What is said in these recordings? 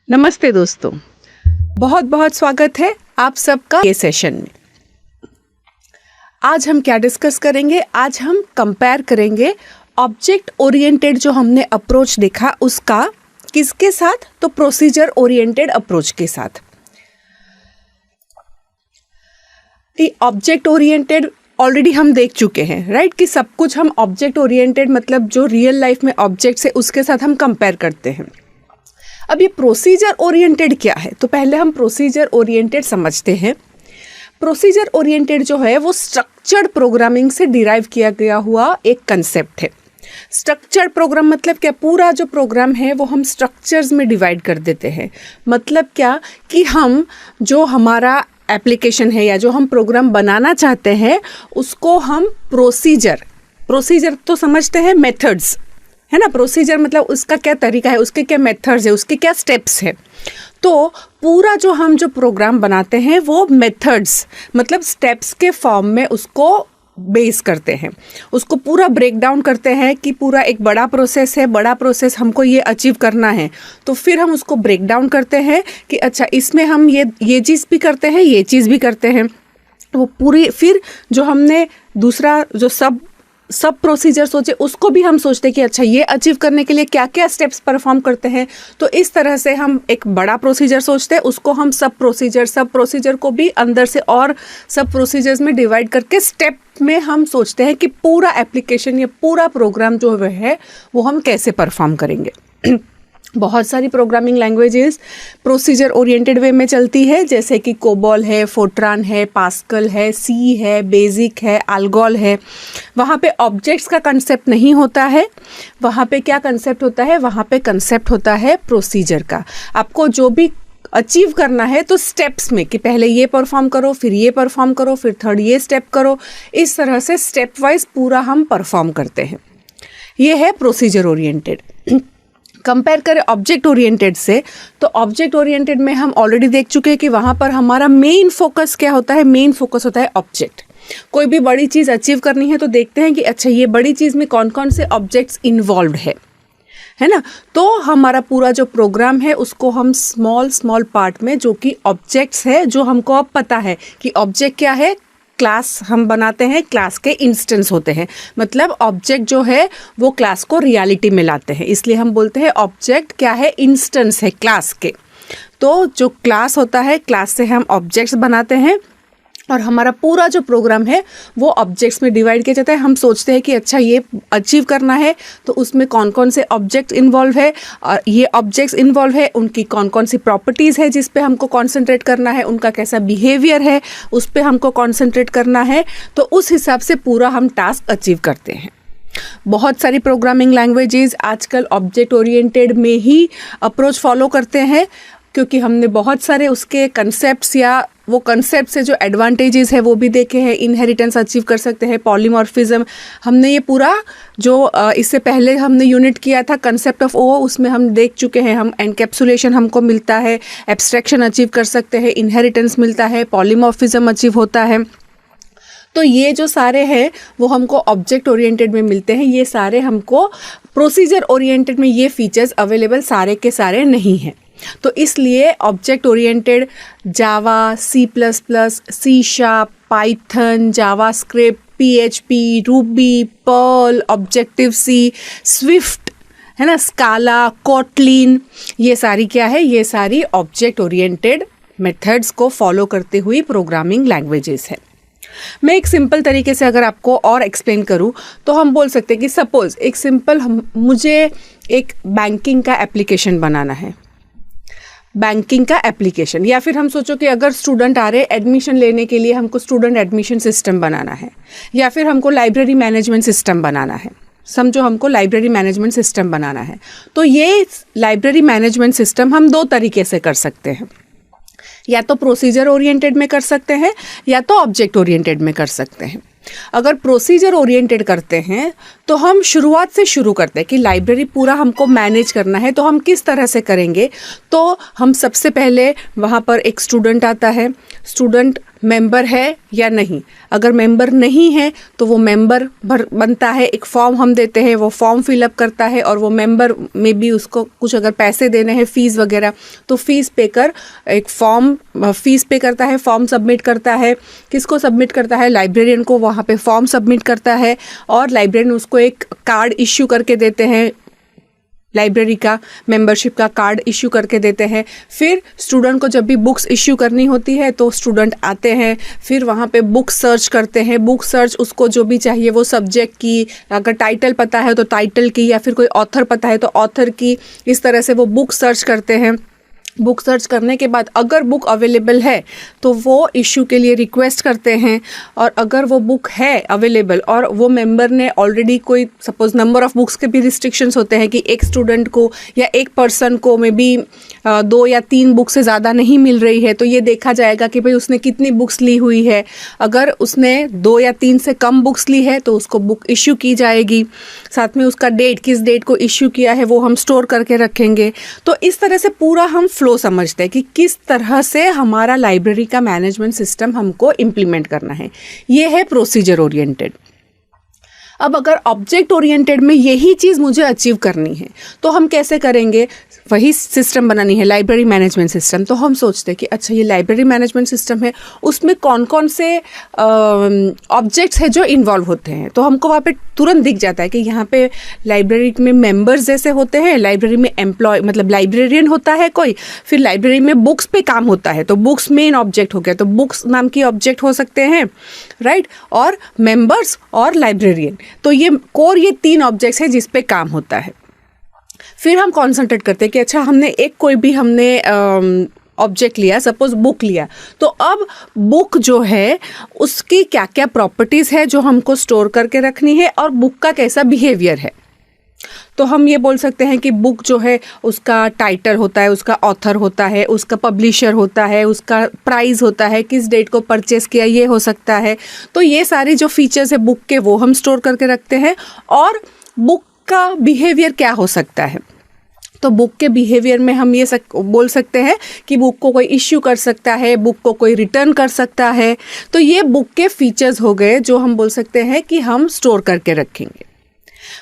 नमस्ते दोस्तों, बहुत बहुत स्वागत है आप सबका ये सेशन में। आज हम क्या डिस्कस करेंगे? आज हम कंपेयर करेंगे ऑब्जेक्ट ओरिएंटेड जो हमने अप्रोच देखा उसका किसके साथ? तो प्रोसीजर ओरिएंटेड अप्रोच के साथ। ऑब्जेक्ट ओरिएंटेड ऑलरेडी हम देख चुके हैं, राइट? कि सब कुछ हम ऑब्जेक्ट ओरिएंटेड मतलब जो रियल लाइफ में ऑब्जेक्ट्स है उसके साथ हम कंपेयर करते हैं। अब ये प्रोसीजर ओरिएंटेड क्या है? तो पहले हम प्रोसीजर ओरिएंटेड समझते हैं। प्रोसीजर ओरिएंटेड जो है वो स्ट्रक्चर्ड प्रोग्रामिंग से डिराइव किया गया हुआ एक कंसेप्ट है। स्ट्रक्चर्ड प्रोग्राम मतलब क्या? पूरा जो प्रोग्राम है वो हम स्ट्रक्चर्स में डिवाइड कर देते हैं। मतलब क्या कि हम जो हमारा एप्लीकेशन है या जो हम प्रोग्राम बनाना चाहते हैं उसको हम प्रोसीजर तो समझते हैं, मेथड्स है ना। प्रोसीजर मतलब उसका क्या तरीका है, उसके क्या मेथड्स है, उसके क्या स्टेप्स है। तो पूरा हम जो प्रोग्राम बनाते हैं वो मेथड्स मतलब स्टेप्स के फॉर्म में उसको बेस करते हैं, उसको पूरा ब्रेक डाउन करते हैं कि पूरा एक बड़ा प्रोसेस है, बड़ा प्रोसेस हमको ये अचीव करना है। तो फिर हम उसको ब्रेक डाउन करते हैं कि अच्छा इसमें हम ये चीज़ भी करते हैं, ये चीज़ भी करते हैं। वो पूरी फिर जो हमने दूसरा जो सब प्रोसीजर सोचे उसको भी हम सोचते हैं कि अच्छा ये अचीव करने के लिए क्या क्या स्टेप्स परफॉर्म करते हैं। तो इस तरह से हम एक बड़ा प्रोसीजर सोचते हैं, उसको हम सब प्रोसीजर को भी अंदर से और सब प्रोसीजर्स में डिवाइड करके स्टेप में हम सोचते हैं कि पूरा एप्लीकेशन या पूरा प्रोग्राम जो है वो हम कैसे परफॉर्म करेंगे। बहुत सारी प्रोग्रामिंग लैंग्वेजेस प्रोसीजर ओरिएंटेड वे में चलती है, जैसे कि कोबॉल है, फोर्ट्रान है, पास्कल है, सी है, बेसिक है, अल्गोल है। वहाँ पे ऑब्जेक्ट्स का कंसेप्ट नहीं होता है। वहाँ पे क्या कंसेप्ट होता है? वहाँ पे कंसेप्ट होता है प्रोसीजर का। आपको जो भी अचीव करना है तो स्टेप्स में कि पहले ये परफॉर्म करो, फिर ये परफॉर्म करो, फिर थर्ड ये स्टेप करो। इस तरह से स्टेप वाइज पूरा हम परफॉर्म करते हैं। ये है प्रोसीजर ओरिएंटेड। कंपेयर करें ऑब्जेक्ट ओरिएंटेड से, तो ऑब्जेक्ट ओरिएंटेड में हम ऑलरेडी देख चुके हैं कि वहाँ पर हमारा मेन फोकस क्या होता है? मेन फोकस होता है ऑब्जेक्ट। कोई भी बड़ी चीज़ अचीव करनी है तो देखते हैं कि अच्छा ये बड़ी चीज़ में कौन कौन से ऑब्जेक्ट्स इन्वॉल्व है ना। तो हमारा पूरा जो प्रोग्राम है उसको हम स्मॉल पार्ट में जो कि ऑब्जेक्ट्स है, जो हमको अब पता है कि ऑब्जेक्ट क्या है, क्लास हम बनाते हैं, क्लास के इंस्टेंस होते हैं। मतलब ऑब्जेक्ट जो है वो क्लास को रियलिटी में लाते हैं, इसलिए हम बोलते हैं ऑब्जेक्ट क्या है? इंस्टेंस है क्लास के। तो जो क्लास होता है, क्लास से हम ऑब्जेक्ट्स बनाते हैं और हमारा पूरा जो प्रोग्राम है वो ऑब्जेक्ट्स में डिवाइड किया जाता है। हम सोचते हैं कि अच्छा ये अचीव करना है तो उसमें कौन कौन से ऑब्जेक्ट इन्वॉल्व है, और ये ऑब्जेक्ट्स इन्वॉल्व है उनकी कौन कौन सी प्रॉपर्टीज़ है जिस पे हमको कॉन्सेंट्रेट करना है, उनका कैसा बिहेवियर है उस पे हमको कॉन्सेंट्रेट करना है। तो उस हिसाब से पूरा हम टास्क अचीव करते हैं। बहुत सारी प्रोग्रामिंग लैंग्वेजेस आजकल ऑब्जेक्ट ओरिएंटेड में ही अप्रोच फॉलो करते हैं, क्योंकि हमने बहुत सारे उसके कंसेप्ट्स या वो कंसेप्ट से जो एडवांटेजेस है वो भी देखे हैं। इनहेरिटेंस अचीव कर सकते हैं, पॉलीमॉर्फिज्म। हमने ये पूरा जो इससे पहले हमने यूनिट किया था कंसेप्ट ऑफ ओ, उसमें हम देख चुके हैं। हम एनकैप्सुलेशन हमको मिलता है, एब्स्ट्रैक्शन अचीव कर सकते हैं, इनहेरिटेंस मिलता है, पॉलीमॉर्फिज्म अचीव होता है। तो ये जो सारे हैं वो हमको ऑब्जेक्ट ओरिएंटेड में मिलते हैं। ये सारे हमको प्रोसीजर ओरिएंटेड में ये फीचर्स अवेलेबल सारे के सारे नहीं हैं। तो इसलिए object oriented Java, C++, C#, Python, JavaScript, PHP, Ruby, Perl, objective C, Swift है ना, स्काला, कोटलिन, ये सारी क्या है? ये सारी ऑब्जेक्ट ओरिएंटेड मेथड्स को फॉलो करते हुई प्रोग्रामिंग लैंग्वेजेस है। मैं एक सिंपल तरीके से अगर आपको और एक्सप्लेन करूं तो हम बोल सकते हैं कि सपोज एक सिंपल मुझे एक बैंकिंग का एप्लीकेशन बनाना है, बैंकिंग का एप्लीकेशन। या फिर हम सोचो कि अगर स्टूडेंट आ रहे एडमिशन लेने के लिए, हमको स्टूडेंट एडमिशन सिस्टम बनाना है, या फिर हमको लाइब्रेरी मैनेजमेंट सिस्टम बनाना है। समझो हमको लाइब्रेरी मैनेजमेंट सिस्टम बनाना है, तो ये लाइब्रेरी मैनेजमेंट सिस्टम हम दो तरीके से कर सकते हैं। या तो प्रोसीजर ओरिएंटेड में कर सकते हैं या तो ऑब्जेक्ट ओरिएंटेड में कर सकते हैं। अगर प्रोसीजर ओरिएंटेड करते हैं तो हम शुरुआत से शुरू करते हैं कि लाइब्रेरी पूरा हमको मैनेज करना है, तो हम किस तरह से करेंगे। तो हम सबसे पहले वहाँ पर एक स्टूडेंट आता है, स्टूडेंट मेंबर है या नहीं, अगर मेंबर नहीं है तो वो मेंबर बनता है, एक फॉर्म हम देते हैं, वो फॉर्म फिलअप करता है, और वो मेंबर में भी उसको कुछ अगर पैसे देने हैं, फीस वगैरह, तो फीस पे कर एक फॉर्म फीस पे करता है, फॉर्म सबमिट करता है। किसको सबमिट करता है? लाइब्रेरियन को वहाँ पे फॉर्म सबमिट करता है, और लाइब्रेरियन उसको एक कार्ड इश्यू करके देते हैं, लाइब्रेरी का मेंबरशिप का कार्ड इश्यू करके देते हैं। फिर स्टूडेंट को जब भी बुक्स इश्यू करनी होती है तो स्टूडेंट आते हैं, फिर वहाँ पे बुक सर्च करते हैं। बुक सर्च उसको जो भी चाहिए, वो सब्जेक्ट की, अगर टाइटल पता है तो टाइटल की, या फिर कोई ऑथर पता है तो ऑथर की, इस तरह से वो बुक सर्च करते हैं। बुक सर्च करने के बाद अगर बुक अवेलेबल है तो वो इशू के लिए रिक्वेस्ट करते हैं, और अगर वो बुक है अवेलेबल और वो मेंबर ने ऑलरेडी कोई, सपोज नंबर ऑफ बुक्स के भी रिस्ट्रिक्शंस होते हैं कि एक स्टूडेंट को या एक पर्सन को में भी 2 या 3 बुक से ज़्यादा नहीं मिल रही है, तो ये देखा जाएगा कि भाई उसने कितनी बुक्स ली हुई है। अगर उसने 2 या 3 से कम बुक्स ली है तो उसको बुक इश्यू की जाएगी, साथ में उसका डेट, किस डेट को इश्यू किया है वो हम स्टोर करके रखेंगे। तो इस तरह से पूरा हम फ्लो समझते हैं कि किस तरह से हमारा लाइब्रेरी का मैनेजमेंट सिस्टम हमको इम्प्लीमेंट करना है। ये है प्रोसीजर ओरिएंटेड। अब अगर ऑब्जेक्ट ओरिएंटेड में यही चीज़ मुझे अचीव करनी है तो हम कैसे करेंगे? वही सिस्टम बनानी है, लाइब्रेरी मैनेजमेंट सिस्टम। तो हम सोचते हैं कि अच्छा, ये लाइब्रेरी मैनेजमेंट सिस्टम है, उसमें कौन कौन से ऑब्जेक्ट्स है जो इन्वॉल्व होते हैं। तो हमको वहाँ पे तुरंत दिख जाता है कि यहाँ पे लाइब्रेरी में मेंबर्स जैसे होते हैं, लाइब्रेरी में एम्प्लॉय मतलब लाइब्रेरियन होता है कोई, फिर लाइब्रेरी में बुक्स पे काम होता है तो बुक्स मेन ऑब्जेक्ट हो गया, तो बुक्स नाम की ऑब्जेक्ट हो सकते हैं, राइट, और मेंबर्स और लाइब्रेरियन। तो ये कोर, ये 3 ऑब्जेक्ट्स है जिस पे काम होता है। फिर हम कॉन्सेंट्रेट करते हैं कि अच्छा, हमने एक कोई भी हमने ऑब्जेक्ट लिया, सपोज बुक लिया, तो अब बुक जो है उसकी क्या क्या प्रॉपर्टीज़ है जो हमको स्टोर करके रखनी है, और बुक का कैसा बिहेवियर है। तो हम ये बोल सकते हैं कि बुक जो है उसका टाइटल होता है, उसका ऑथर होता है, उसका पब्लिशर होता है, उसका प्राइस होता है, किस डेट को परचेस किया ये हो सकता है। तो ये सारी जो फीचर्स है बुक के वो हम स्टोर करके रखते हैं। और बुक का बिहेवियर क्या हो सकता है, तो बुक के बिहेवियर में हम ये बोल सकते हैं कि बुक को कोई इश्यू कर सकता है, बुक को कोई रिटर्न कर सकता है। तो ये बुक के फीचर्स हो गए जो हम बोल सकते हैं कि हम स्टोर करके रखेंगे।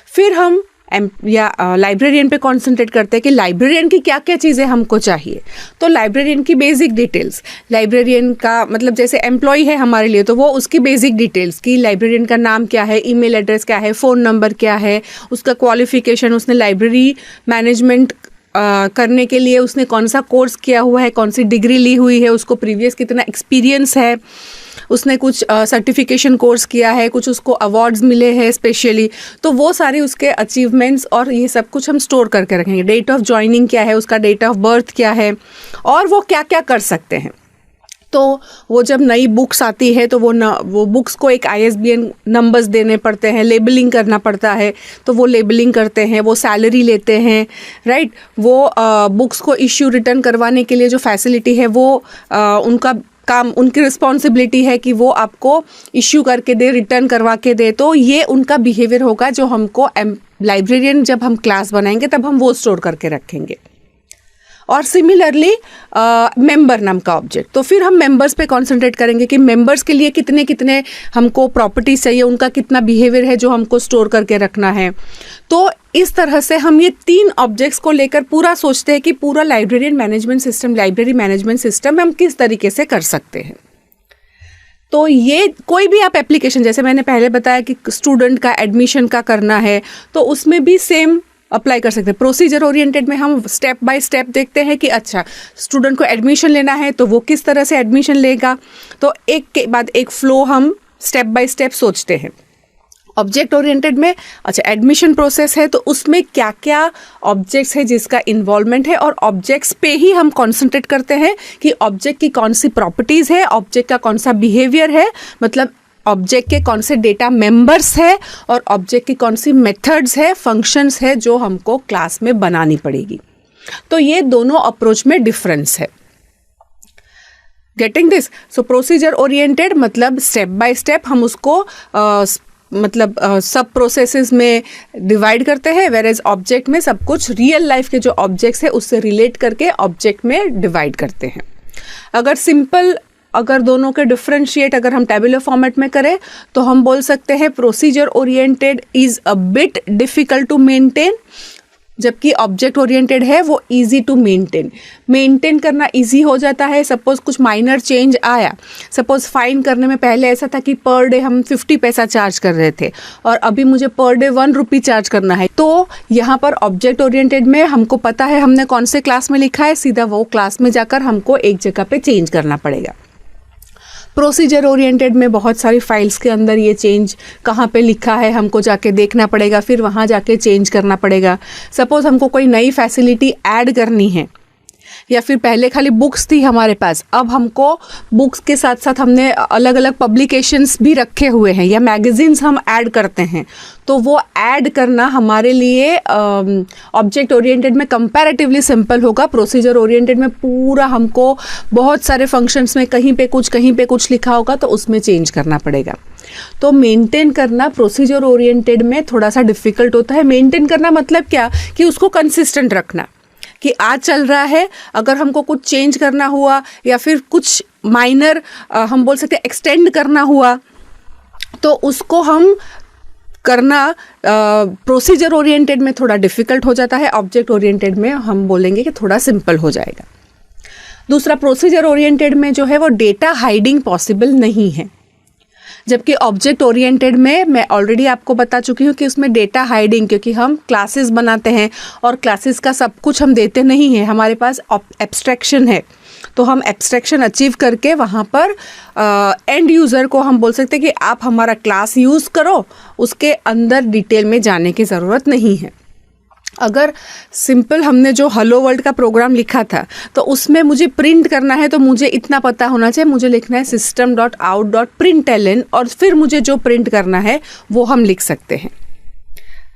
फिर हम लाइब्रेरियन पे कॉन्सेंट्रेट करते हैं कि लाइब्रेरियन की क्या क्या चीज़ें हमको चाहिए। तो लाइब्रेरियन की बेसिक डिटेल्स, लाइब्रेरियन का मतलब जैसे एम्प्लॉय है हमारे लिए तो वो उसकी बेसिक डिटेल्स की, लाइब्रेरियन का नाम क्या है, ईमेल एड्रेस क्या है, फ़ोन नंबर क्या है, उसका क्वालिफिकेशन, उसने लाइब्रेरी मैनेजमेंट करने के लिए उसने कौन सा कोर्स किया हुआ है, कौन सी डिग्री ली हुई है, उसको प्रीवियस कितना एक्सपीरियंस है, उसने कुछ सर्टिफिकेशन कोर्स किया है, कुछ उसको अवार्ड्स मिले हैं स्पेशली, तो वो सारे उसके अचीवमेंट्स और ये सब कुछ हम स्टोर करके रखेंगे। डेट ऑफ ज्वाइनिंग क्या है, उसका डेट ऑफ बर्थ क्या है, और वो क्या क्या कर सकते हैं। तो वो जब नई बुक्स आती है तो वो बुक्स को एक ISBN नंबर्स देने पड़ते हैं, लेबलिंग करना पड़ता है, तो वो लेबलिंग करते हैं, वो सैलरी लेते हैं, राइट। वो बुक्स को इश्यू रिटर्न करवाने के लिए जो फैसिलिटी है वो उनका काम, उनकी रिस्पॉन्सिबिलिटी है कि वो आपको इश्यू करके दे, रिटर्न करवा के दे। तो ये उनका बिहेवियर होगा जो हमको लाइब्रेरियन जब हम क्लास बनाएंगे तब हम वो स्टोर करके रखेंगे। और सिमिलरली मेंबर नाम का ऑब्जेक्ट, तो फिर हम मेंबर्स पे कंसंट्रेट करेंगे कि मेंबर्स के लिए कितने कितने हमको प्रॉपर्टीज चाहिए, उनका कितना बिहेवियर है जो हमको स्टोर करके रखना है। तो इस तरह से हम ये 3 ऑब्जेक्ट्स को लेकर पूरा सोचते हैं कि पूरा लाइब्रेरी मैनेजमेंट सिस्टम हम किस तरीके से कर सकते हैं। तो ये कोई भी आप एप्लीकेशन, जैसे मैंने पहले बताया कि स्टूडेंट का एडमिशन का करना है तो उसमें भी सेम अप्लाई कर सकते हैं। प्रोसीजर ओरिएंटेड में हम स्टेप बाय स्टेप देखते हैं कि अच्छा, स्टूडेंट को एडमिशन लेना है तो वो किस तरह से एडमिशन लेगा, तो एक के बाद एक फ्लो हम स्टेप बाय स्टेप सोचते हैं। ऑब्जेक्ट ओरिएंटेड में अच्छा, एडमिशन प्रोसेस है तो उसमें क्या क्या ऑब्जेक्ट्स है जिसका इन्वॉल्वमेंट है, और ऑब्जेक्ट्स पे ही हम कॉन्सेंट्रेट करते हैं कि ऑब्जेक्ट की कौन सी प्रॉपर्टीज़ है, ऑब्जेक्ट का कौन सा बिहेवियर है, मतलब ऑब्जेक्ट के कौन से डेटा मेंबर्स है, और ऑब्जेक्ट की कौन सी मेथड्स है, फंक्शंस है जो हमको क्लास में बनानी पड़ेगी। तो ये दोनों अप्रोच में डिफरेंस है। Getting this? So procedure oriented मतलब स्टेप बाय स्टेप हम उसको मतलब सब प्रोसेसेस में डिवाइड करते हैं, वेरेज ऑब्जेक्ट में सब कुछ रियल लाइफ के जो ऑब्जेक्ट्स है उससे रिलेट करके ऑब्जेक्ट में डिवाइड करते हैं। अगर दोनों के डिफरेंशिएट अगर हम टेबुलर फॉर्मेट में करें तो हम बोल सकते हैं procedure oriented is a bit difficult to maintain, जबकि ऑब्जेक्ट ओरिएंटेड है वो इजी टू मेंटेन करना इजी हो जाता है। सपोज कुछ माइनर चेंज आया, सपोज फाइन करने में पहले ऐसा था कि पर डे हम 50 पैसा चार्ज कर रहे थे और अभी मुझे पर डे 1 रुपी चार्ज करना है, तो यहाँ पर ऑब्जेक्ट ओरिएंटेड में हमको पता है हमने कौन से क्लास में लिखा है, सीधा वो क्लास में जाकर हमको एक जगह पे चेंज करना पड़ेगा। प्रोसीजर ओरिएंटेड में बहुत सारी फाइल्स के अंदर ये चेंज कहाँ पे लिखा है हमको जाके देखना पड़ेगा, फिर वहाँ जाके चेंज करना पड़ेगा। सपोज हमको कोई नई फैसिलिटी ऐड करनी है या फिर पहले खाली बुक्स थी हमारे पास, अब हमको बुक्स के साथ साथ हमने अलग अलग पब्लिकेशंस भी रखे हुए हैं या मैगजीन्स हम ऐड करते हैं, तो वो ऐड करना हमारे लिए ऑब्जेक्ट ओरिएंटेड में कंपैरेटिवली सिंपल होगा। प्रोसीजर ओरिएंटेड में पूरा हमको बहुत सारे फंक्शंस में कहीं पे कुछ लिखा होगा तो उसमें चेंज करना पड़ेगा। तो मेंटेन करना प्रोसीजर ओरिएंटेड में थोड़ा सा डिफ़िकल्ट होता है। मेंटेन करना मतलब क्या कि उसको कंसिस्टेंट रखना, कि आज चल रहा है, अगर हमको कुछ चेंज करना हुआ या फिर कुछ माइनर हम बोल सकते हैं एक्सटेंड करना हुआ तो उसको हम करना प्रोसीजर ओरिएंटेड में थोड़ा डिफ़िकल्ट हो जाता है, ऑब्जेक्ट ओरिएंटेड में हम बोलेंगे कि थोड़ा सिंपल हो जाएगा। दूसरा, प्रोसीजर ओरिएंटेड में जो है वो डेटा हाइडिंग पॉसिबल नहीं है, जबकि ऑब्जेक्ट ओरिएंटेड में मैं ऑलरेडी आपको बता चुकी हूँ कि उसमें डेटा हाइडिंग, क्योंकि हम क्लासेस बनाते हैं और क्लासेस का सब कुछ हम देते नहीं हैं, हमारे पास एब्स्ट्रैक्शन है, तो हम एब्स्ट्रैक्शन अचीव करके वहाँ पर एंड यूज़र को हम बोल सकते हैं कि आप हमारा क्लास यूज़ करो, उसके अंदर डिटेल में जाने की ज़रूरत नहीं है। अगर सिंपल हमने जो हेलो वर्ल्ड का प्रोग्राम लिखा था तो उसमें मुझे प्रिंट करना है तो मुझे इतना पता होना चाहिए, मुझे लिखना है system.out.println और फिर मुझे जो प्रिंट करना है वो हम लिख सकते हैं,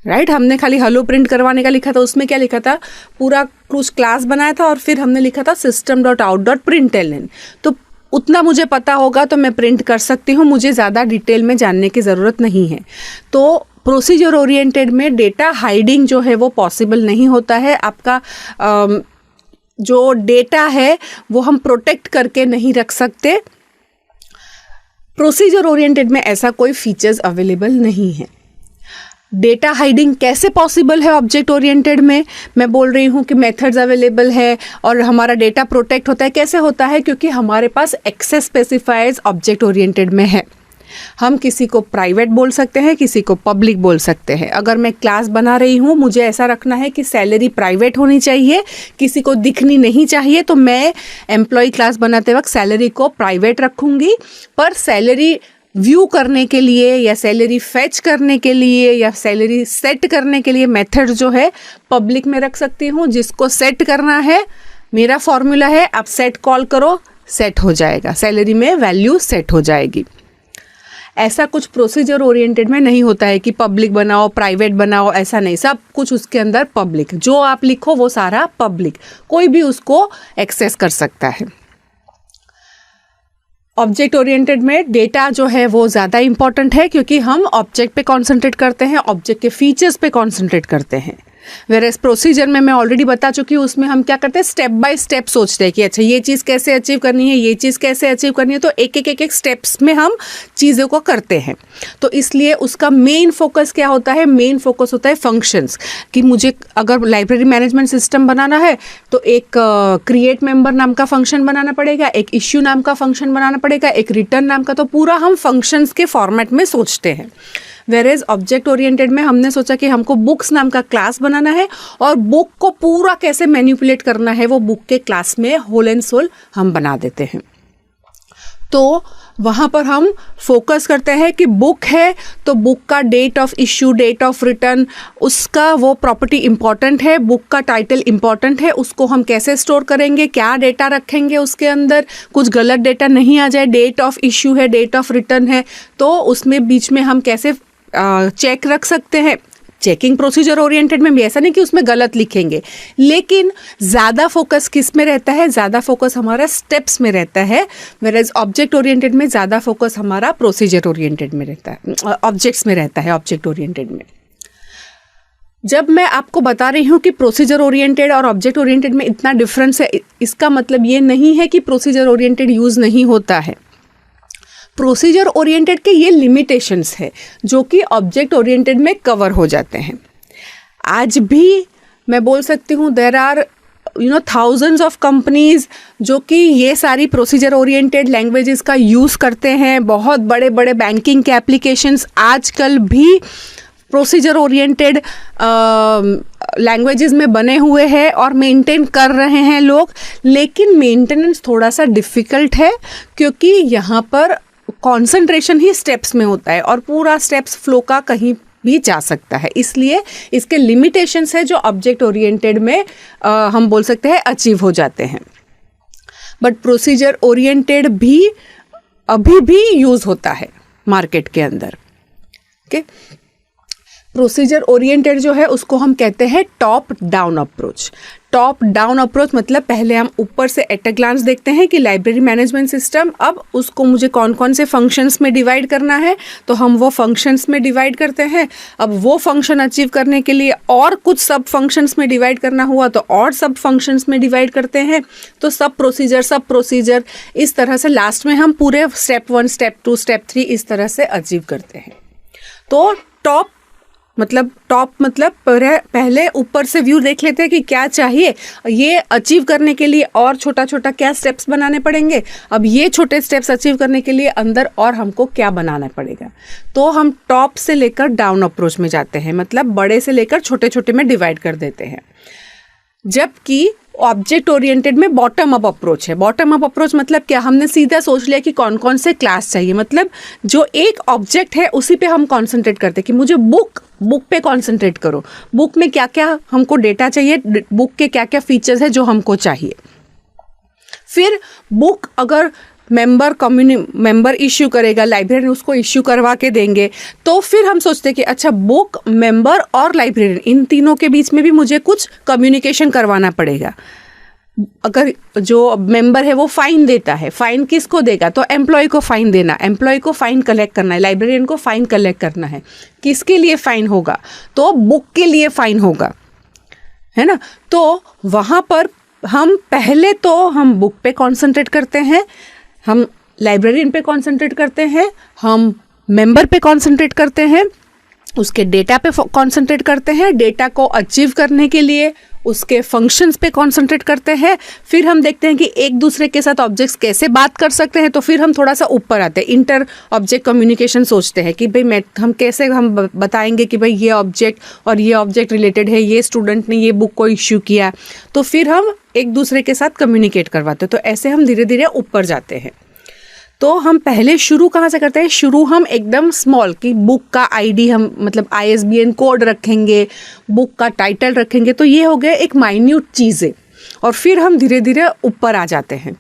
राइट। हमने खाली हेलो प्रिंट करवाने का लिखा था, उसमें क्या लिखा था, पूरा कुछ क्लास बनाया था और फिर हमने लिखा था system.out.println, तो उतना मुझे पता होगा तो मैं प्रिंट कर सकती हूँ, मुझे ज़्यादा डिटेल में जानने की ज़रूरत नहीं है। तो प्रोसीजर ओरिएंटेड में डेटा हाइडिंग जो है वो पॉसिबल नहीं होता है। आपका जो डेटा है वो हम प्रोटेक्ट करके नहीं रख सकते। प्रोसीजर ओरिएंटेड में ऐसा कोई फीचर्स अवेलेबल नहीं है। डेटा हाइडिंग कैसे पॉसिबल है ऑब्जेक्ट ओरिएंटेड में? मैं बोल रही हूँ कि मेथड्स अवेलेबल है और हमारा डेटा प्रोटेक्ट होता है। कैसे होता है? क्योंकि हमारे पास एक्सेस स्पेसिफायर्स ऑब्जेक्ट ओरिएंटेड में है। हम किसी को प्राइवेट बोल सकते हैं, किसी को पब्लिक बोल सकते हैं। अगर मैं क्लास बना रही हूँ, मुझे ऐसा रखना है कि सैलरी प्राइवेट होनी चाहिए, किसी को दिखनी नहीं चाहिए, तो मैं एम्प्लॉय क्लास बनाते वक्त सैलरी को प्राइवेट रखूँगी, पर सैलरी व्यू करने के लिए या सैलरी फेच करने के लिए या सैलरी सेट करने के लिए मेथड जो है पब्लिक में रख सकती हूँ। जिसको सेट करना है, मेरा फॉर्मूला है, आप सेट कॉल करो, सेट हो जाएगा, सैलरी में वैल्यू सेट हो जाएगी। ऐसा कुछ प्रोसीजर ओरिएंटेड में नहीं होता है कि पब्लिक बनाओ प्राइवेट बनाओ, ऐसा नहीं। सब कुछ उसके अंदर पब्लिक, जो आप लिखो वो सारा पब्लिक, कोई भी उसको एक्सेस कर सकता है। ऑब्जेक्ट ओरिएंटेड में डेटा जो है वो ज़्यादा इंपॉर्टेंट है, क्योंकि हम ऑब्जेक्ट पे कॉन्सेंट्रेट करते हैं, ऑब्जेक्ट के फीचर्स पे कॉन्सेंट्रेट करते हैं। वेरएस प्रोसीजर में मैं ऑलरेडी बता चुकी हूँ, उसमें हम क्या करते हैं, स्टेप बाय स्टेप सोचते हैं कि अच्छा ये चीज़ कैसे अचीव करनी है, ये चीज़ कैसे अचीव करनी है, तो एक एक स्टेप्स में हम चीज़ों को करते हैं। तो इसलिए उसका मेन फोकस क्या होता है? मेन फोकस होता है फंक्शंस, कि मुझे अगर लाइब्रेरी मैनेजमेंट सिस्टम बनाना है तो एक क्रिएट मेंबर नाम का फंक्शन बनाना पड़ेगा, एक इश्यू नाम का फंक्शन बनाना पड़ेगा, एक रिटर्न नाम का, तो पूरा हम फंक्शंस के फॉर्मेट में सोचते हैं। वेरेज ऑब्जेक्ट ओरिएंटेड में हमने सोचा कि हमको बुक्स नाम का क्लास बनाना है और बुक को पूरा कैसे मैनिपुलेट करना है वो बुक के क्लास में होल एंड सोल हम बना देते हैं। तो वहाँ पर हम फोकस करते हैं कि बुक है तो बुक का date of issue, date of return, उसका वो प्रॉपर्टी इंपॉर्टेंट है, बुक का टाइटल इंपॉर्टेंट है, उसको हम कैसे स्टोर करेंगे, क्या डेटा रखेंगे उसके अंदर, कुछ गलत डेटा नहीं आ जाए। डेट ऑफ इश्यू है, डेट ऑफ रिटर्न है, तो उसमें बीच में हम कैसे चेक रख सकते हैं, चेकिंग प्रोसीजर ओरिएंटेड में भी ऐसा नहीं कि उसमें गलत लिखेंगे, लेकिन ज़्यादा फोकस किस में रहता है, ज़्यादा फोकस हमारा स्टेप्स में रहता है, वेयरएज ऑब्जेक्ट ओरिएंटेड में ज़्यादा फोकस हमारा प्रोसीजर ओरिएंटेड में रहता है, ऑब्जेक्ट्स में रहता है, ऑब्जेक्ट ओरिएंटेड में। जब मैं आपको बता रही हूँ कि प्रोसीजर ओरिएंटेड और ऑब्जेक्ट ओरिएंटेड में इतना डिफरेंस है, इसका मतलब ये नहीं है कि प्रोसीजर ओरिएंटेड यूज़ नहीं होता है। प्रोसीजर ओरिएंटेड के ये लिमिटेशंस है जो कि ऑब्जेक्ट ओरिएंटेड में कवर हो जाते हैं। आज भी मैं बोल सकती हूँ there are thousands of companies जो कि ये सारी प्रोसीजर ओरिएंटेड लैंग्वेजेस का यूज़ करते हैं। बहुत बड़े बड़े बैंकिंग के एप्लीकेशंस आजकल भी प्रोसीजर ओरिएंटेड लैंग्वेजेस में बने हुए हैं और मेंटेन कर रहे हैं लोग, लेकिन मेंटेनेंस थोड़ा सा डिफ़िकल्ट है क्योंकि यहाँ पर कंसंट्रेशन ही स्टेप्स में होता है और पूरा स्टेप्स फ्लो का कहीं भी जा सकता है, इसलिए इसके लिमिटेशंस है जो ऑब्जेक्ट ओरिएंटेड में हम बोल सकते हैं अचीव हो जाते हैं। बट प्रोसीजर ओरिएंटेड भी अभी भी यूज़ होता है मार्केट के अंदर। ओके, प्रोसीजर ओरिएंटेड जो है उसको हम कहते हैं top down approach. Top down approach मतलब पहले हम ऊपर से एट अ ग्लांस देखते हैं कि लाइब्रेरी मैनेजमेंट सिस्टम, अब उसको मुझे कौन कौन से फंक्शंस में डिवाइड करना है, तो हम वो फंक्शंस में डिवाइड करते हैं। अब वो फंक्शन अचीव करने के लिए और कुछ सब फंक्शंस में डिवाइड करना हुआ तो और सब फंक्शंस में डिवाइड करते हैं, तो सब प्रोसीजर इस तरह से लास्ट में हम पूरे स्टेप 1, स्टेप 2, स्टेप 3 इस तरह से अचीव करते हैं। तो टॉप मतलब पहले ऊपर से व्यू देख लेते हैं कि क्या चाहिए, ये अचीव करने के लिए और छोटा छोटा क्या स्टेप्स बनाने पड़ेंगे, अब ये छोटे स्टेप्स अचीव करने के लिए अंदर और हमको क्या बनाना पड़ेगा। तो हम टॉप से लेकर डाउन अप्रोच में जाते हैं, मतलब बड़े से लेकर छोटे छोटे में डिवाइड कर देते हैं। जबकि ऑब्जेक्ट ओरिएंटेड में बॉटम अप अप्रोच है। बॉटम अप अप्रोच मतलब क्या, हमने सीधा सोच लिया कि कौन कौन से क्लास चाहिए, मतलब जो एक ऑब्जेक्ट है उसी पे हम कंसंट्रेट करते हैं कि मुझे बुक पे कंसंट्रेट करो, बुक में क्या क्या हमको डेटा चाहिए, बुक के क्या क्या फीचर्स है जो हमको चाहिए। फिर बुक अगर मेंबर इश्यू करेगा, लाइब्रेरियन उसको इश्यू करवा के देंगे, तो फिर हम सोचते हैं कि अच्छा बुक, मेंबर और लाइब्रेरियन इन तीनों के बीच में भी मुझे कुछ कम्युनिकेशन करवाना पड़ेगा। अगर जो मेंबर है वो फाइन देता है, फाइन किसको देगा, तो एम्प्लॉय को फाइन देना, एम्प्लॉय को फाइन कलेक्ट करना है, लाइब्रेरियन को फाइन कलेक्ट करना है। किसके लिए फाइन होगा, तो बुक के लिए फाइन होगा, है ना। तो वहाँ पर हम पहले तो हम बुक पे कॉन्सेंट्रेट करते हैं, हम लाइब्रेरियन पे कॉन्सेंट्रेट करते हैं, हम मेंबर पे कॉन्सेंट्रेट करते हैं, उसके डेटा पे कॉन्सेंट्रेट करते हैं, डेटा को अचीव करने के लिए उसके फंक्शंस पे कॉन्सेंट्रेट करते हैं। फिर हम देखते हैं कि एक दूसरे के साथ ऑब्जेक्ट्स कैसे बात कर सकते हैं, तो फिर हम थोड़ा सा ऊपर आते हैं, इंटर ऑब्जेक्ट कम्युनिकेशन सोचते हैं कि भाई हम कैसे हम बताएंगे कि भाई ये ऑब्जेक्ट और ये ऑब्जेक्ट रिलेटेड है, ये स्टूडेंट ने ये बुक को इश्यू किया, तो फिर हम एक दूसरे के साथ कम्युनिकेट करवाते हैं। तो ऐसे हम धीरे धीरे ऊपर जाते हैं। तो हम पहले शुरू कहाँ से करते हैं, शुरू हम एकदम स्मॉल कि बुक का आईडी हम मतलब ISBN कोड रखेंगे, बुक का टाइटल रखेंगे, तो ये हो गया एक माइन्यूट चीज़ें। और फिर हम धीरे धीरे ऊपर आ जाते हैं,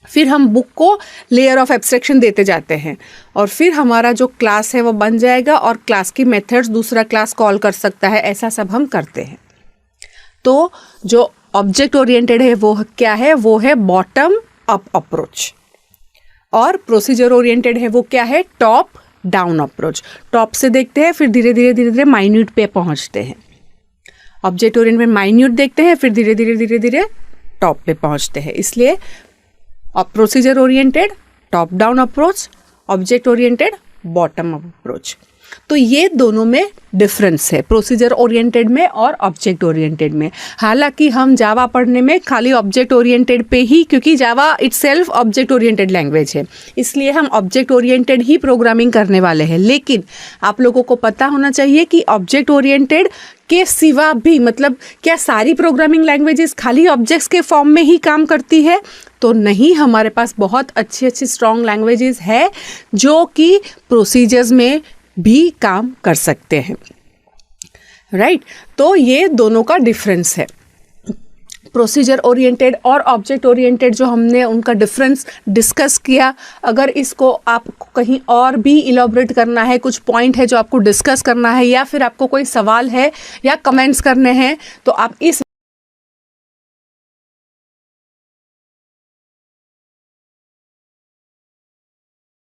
फिर हम बुक को लेयर ऑफ एब्स्ट्रैक्शन देते जाते हैं, और फिर हमारा जो क्लास है वो बन जाएगा और क्लास की मेथड्स दूसरा क्लास कॉल कर सकता है, ऐसा सब हम करते हैं। तो जो ऑब्जेक्ट ओरिएंटेड है वो क्या है, वो है बॉटम अप अप्रोच, और प्रोसीजर ओरिएंटेड है वो क्या है, टॉप डाउन अप्रोच। टॉप से देखते हैं, फिर धीरे धीरे माइन्यूट पे पहुंचते हैं। ऑब्जेक्ट ओरिएंटेड में माइन्यूट देखते हैं, फिर धीरे धीरे टॉप पे पहुंचते हैं। इसलिए procedure oriented top down approach, object oriented bottom up approach. तो ये दोनों में डिफरेंस है, प्रोसीजर ओरिएंटेड में और ऑब्जेक्ट ओरिएंटेड में। हालांकि हम जावा पढ़ने में खाली ऑब्जेक्ट ओरिएंटेड पे ही, क्योंकि जावा इटसेल्फ ऑब्जेक्ट ओरिएंटेड लैंग्वेज है, इसलिए हम ऑब्जेक्ट ओरिएंटेड ही प्रोग्रामिंग करने वाले हैं। लेकिन आप लोगों को पता होना चाहिए कि ऑब्जेक्ट ओरिएंटेड के सिवा भी, मतलब क्या सारी प्रोग्रामिंग लैंग्वेजेस खाली ऑब्जेक्ट्स के फॉर्म में ही काम करती है, तो नहीं, हमारे पास बहुत अच्छी स्ट्रॉन्ग लैंग्वेजेस है जो कि प्रोसीजर्स में भी काम कर सकते हैं, राइट। तो ये दोनों का डिफरेंस है। प्रोसीजर ओरिएंटेड और ऑब्जेक्ट ओरिएंटेड जो हमने उनका डिफरेंस डिस्कस किया। अगर इसको आपको कहीं और भी इलॉबरेट करना है, कुछ पॉइंट है जो आपको डिस्कस करना है, या फिर आपको कोई सवाल है या कमेंट्स करने हैं, तो आप इस